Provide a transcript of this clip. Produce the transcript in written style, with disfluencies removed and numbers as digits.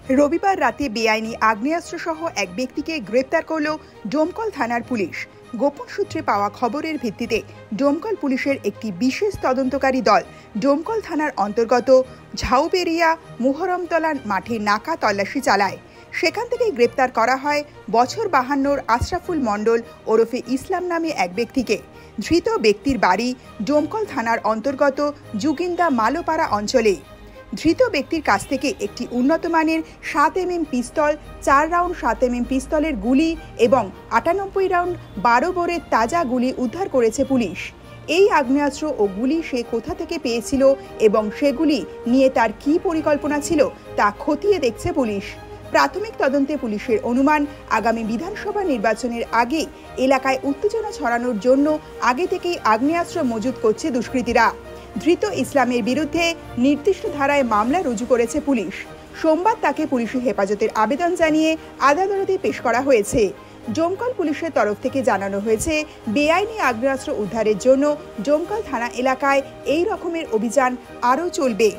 রবিবার রাতে বেআইনি আগ্নেয়াস্ত্র সহ এক ব্যক্তিকে গ্রেপ্তার করল ডোমকল থানার পুলিশ। গোপন সূত্রে পাওয়া খবরের ভিত্তিতে ডোমকল পুলিশের একটি বিশেষ তদন্তকারী দল ডোমকল থানার অন্তর্গত ঝাউবেরিয়া মুহরমতলা মাঠে নাকা তল্লাশি চালায়। সেখান থেকেই গ্রেপ্তার করা হয় বছর 52 আশরাফুল মণ্ডল ওরফে ইসলাম নামে এক ব্যক্তিকে। ধৃত ব্যক্তির বাড়ি ডোমকল থানার অন্তর্গত জুগিন্দা মালোপাড়া অঞ্চলে। ধৃত ব্যক্তির কাছ থেকে একটি উন্নত মানের 7mm পিস্তল, 4 রাউন্ড 7mm পিস্তলের গুলি এবং 98 রাউন্ড 12 বোরের তাজা গুলি উদ্ধার করেছে পুলিশ। এই আগ্নেয়াস্ত্র ও গুলি সে কোথা থেকে পেয়েছিল এবং সেগুলি নিয়ে তার কী পরিকল্পনা ছিল তা খতিয়ে দেখছে পুলিশ। প্রাথমিক তদন্তে পুলিশের অনুমান, আগামী বিধানসভা নির্বাচনের আগে এলাকায় উত্তেজনা ছড়ানোর জন্য আগে থেকেই আগ্নেয়াস্ত্র মজুত করছে দুষ্কৃতীরা। ধৃত ইসলামের বিরুদ্ধে নির্দিষ্ট ধারায় মামলা রুজু করেছে পুলিশ। সোমবার তাকে পুলিশি হেফাজতের আবেদন জানিয়ে আদালতে পেশ করা হয়েছে। ডোমকল পুলিশের তরফ থেকে জানানো হয়েছে, বেআইনি আগ্নেয়াস্ত্র উদ্ধারের জন্য ডোমকল থানা এলাকায় এই রকমের অভিযান আরও চলবে।